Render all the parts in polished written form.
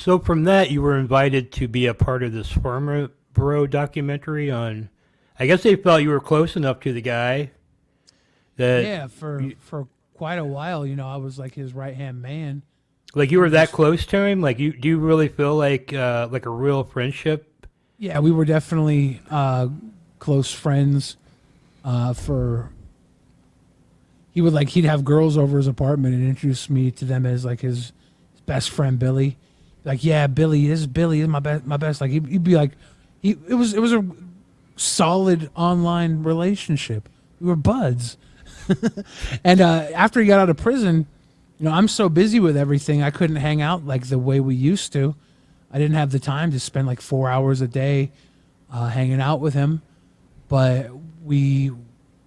So from that, you were invited to be a part of this Pharma Bro documentary on. I guess they felt you were close enough to the guy that, Yeah, for quite a while, I was like his right hand man. like, you We were would that just close to him. Like, you do you really feel like a real friendship? Yeah, we were definitely close friends. For he'd have girls over his apartment and introduce me to them as like his best friend Billy. Like, yeah, Billy, this is Billy, this is my best. Like he'd be like, it was a solid online relationship. We were buds. And after he got out of prison, I'm so busy with everything, I couldn't hang out like the way we used to. I didn't have the time to spend like 4 hours a day hanging out with him. But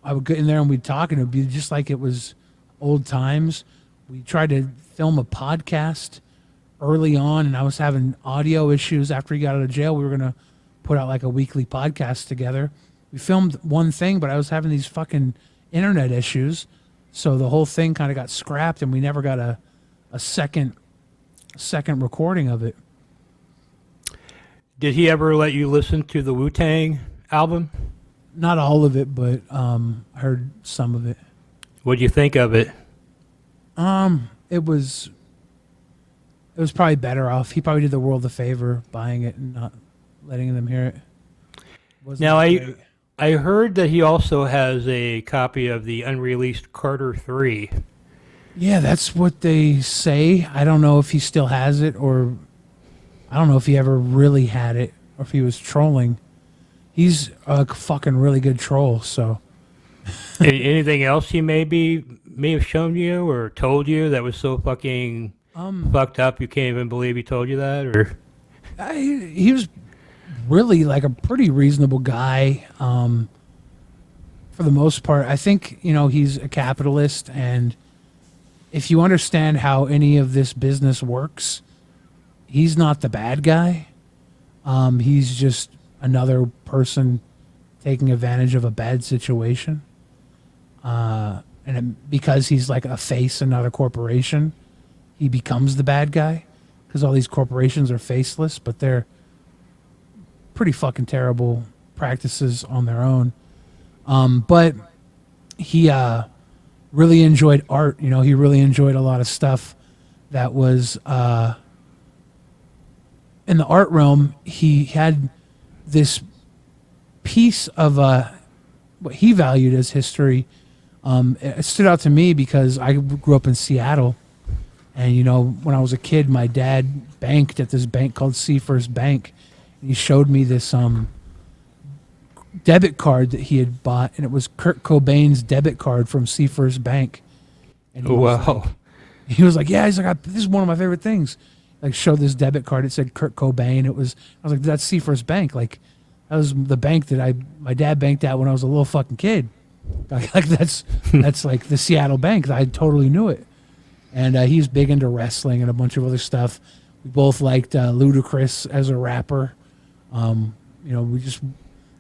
I would get in there and we'd talk, and it'd be just like it was old times. We tried to film a podcast early on, and I was having audio issues after he got out of jail. We were gonna put out like a weekly podcast together. We filmed one thing, but I was having these fucking internet issues, so the whole thing kind of got scrapped, and we never got a second recording of it. Did he ever let you listen to the Wu-Tang album? Not all of it, but I heard some of it. What'd you think of it? It was probably better off. He probably did the world a favor buying it and not letting them hear it. Wasn't Now, that I great. I heard that he also has a copy of the unreleased Carter 3. Yeah, that's what they say. I don't know if he still has it, or I don't know if he ever really had it, or if he was trolling. He's a fucking really good troll, so. Anything else he may have shown you or told you that was so fucking fucked up you can't even believe he told you that? Or He was really like a pretty reasonable guy, for the most part. I think, he's a capitalist, and if you understand how any of this business works, he's not the bad guy. He's just another person taking advantage of a bad situation. Because he's like a face in another corporation, he becomes the bad guy, because all these corporations are faceless, but they're pretty fucking terrible practices on their own. But he really enjoyed art. He really enjoyed a lot of stuff that was in the art realm. He had this piece of what he valued as history. It stood out to me because I grew up in Seattle, and when I was a kid, my dad banked at this bank called Seafirst Bank. He showed me this debit card that he had bought, and it was Kurt Cobain's debit card from Seafirst Bank. And wow. He was like, yeah, he's like, this is one of my favorite things. Like, showed this debit card. It said Kurt Cobain. I was like, that's Seafirst Bank. Like, that was the bank that my dad banked at when I was a little fucking kid. Like that's like the Seattle bank. I totally knew it. And he's big into wrestling and a bunch of other stuff. We both liked Ludacris as a rapper. There's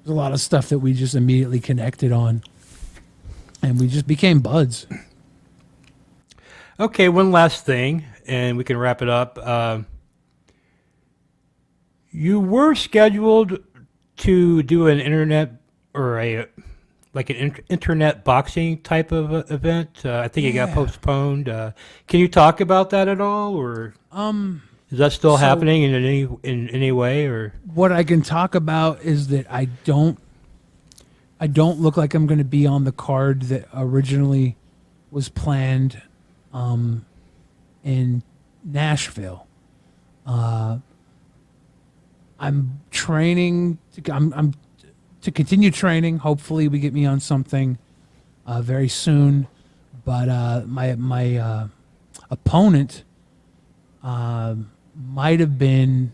a lot of stuff that we just immediately connected on, and we just became buds. Okay, one last thing, and we can wrap it up. You were scheduled to do an internet or an internet boxing type of event. I think it got Yeah. postponed. Can you talk about that at all, or is that still So happening in any way? Or what I can talk about is that I don't look like I'm going to be on the card that originally was planned in Nashville. I'm training. I'm to continue training. Hopefully, we get me on something very soon. But my opponent might have been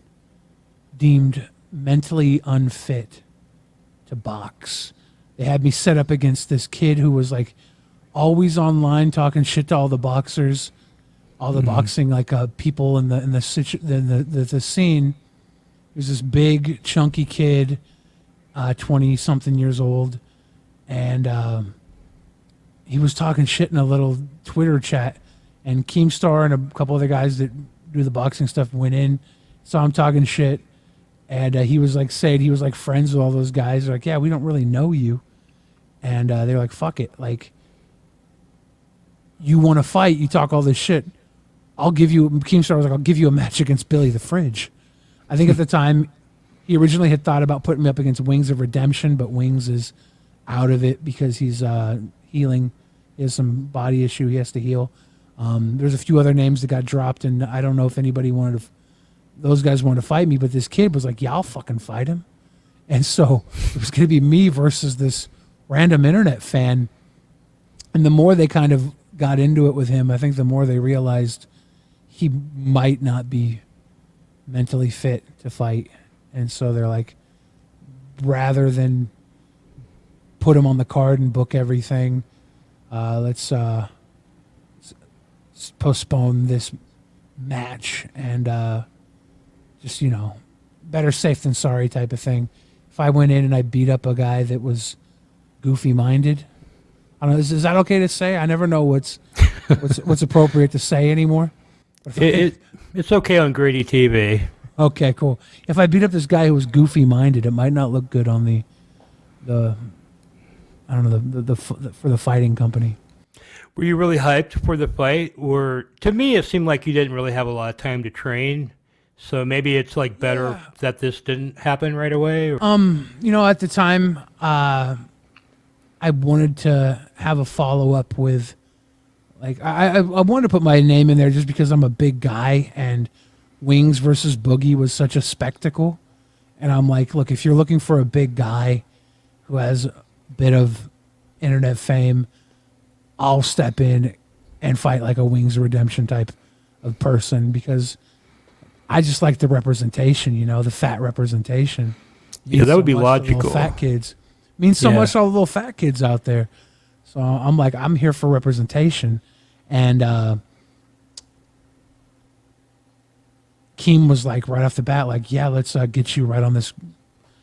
deemed mentally unfit to box. They had me set up against this kid who was like always online talking shit to all the boxers, all the boxing people in the scene. He was this big chunky kid, 20 something years old, and he was talking shit in a little Twitter chat. And Keemstar and a couple other guys that do the boxing stuff went in So I'm talking shit, and he was like saying he was like friends with all those guys. They're like, yeah, we don't really know you, and they're like, fuck it, like you want to fight, you talk all this shit. I'll give you. Keemstar was like, I'll give you a match against Billy the Fridge. I think at the time he originally had thought about putting me up against Wings of Redemption, but Wings is out of it because he's healing. He has some body issue he has to heal. There's a few other names that got dropped, and I don't know if anybody wanted to. Those guys wanted to fight me, but this kid was like, "Yeah, I'll fucking fight him." And so it was going to be me versus this random internet fan. And the more they kind of got into it with him, I think the more they realized he might not be mentally fit to fight. And so they're like, rather than put him on the card and book everything, let's postpone this match and just, you know, better safe than sorry type of thing. If I went in and I beat up a guy that was goofy minded, I don't know, is that okay to say? I never know what's appropriate to say anymore. It's okay on Grady TV. Okay, cool. If I beat up this guy who was goofy minded, it might not look good on the I don't know, for the fighting company. Were you really hyped for the fight? Or to me, it seemed like you didn't really have a lot of time to train. So maybe it's like better that this didn't happen right away. Or? You know, at the time, I wanted to have a follow up with, like, I wanted to put my name in there just because I'm a big guy and Wings versus Boogie was such a spectacle. And I'm like, look, if you're looking for a big guy who has a bit of internet fame, I'll step in and fight like a Wings of Redemption type of person because I just like the representation, you know, the fat representation. Yeah, that would be much to logical. little fat kids. Means so much to all the little fat kids out there. So I'm like, I'm here for representation. And Keem was like right off the bat, like, yeah, let's get you right on this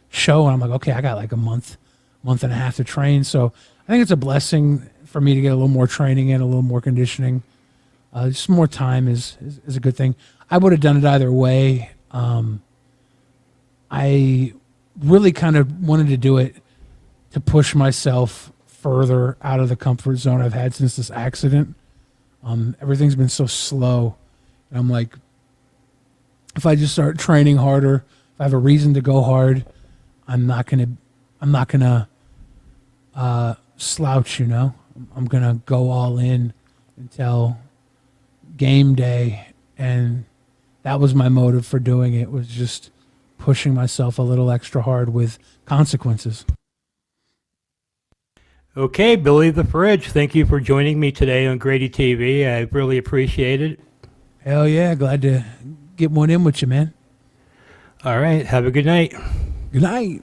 show. And I'm like, okay, I got like a month and a half to train. So I think it's a blessing for me to get a little more training in, a little more conditioning. Just more time is a good thing. I would have done it either way. I really kind of wanted to do it to push myself further out of the comfort zone I've had since this accident. Everything's been so slow. And I'm like, if I just start training harder, if I have a reason to go hard, I'm not gonna slouch, you know. I'm gonna go all in until game day, and that was my motive for doing it, was just pushing myself a little extra hard with consequences. Okay, Billy the Fridge, thank you for joining me today on Grady TV. I really appreciate it. Hell yeah, glad to get one in with you, man. All right, have a good night. Good night.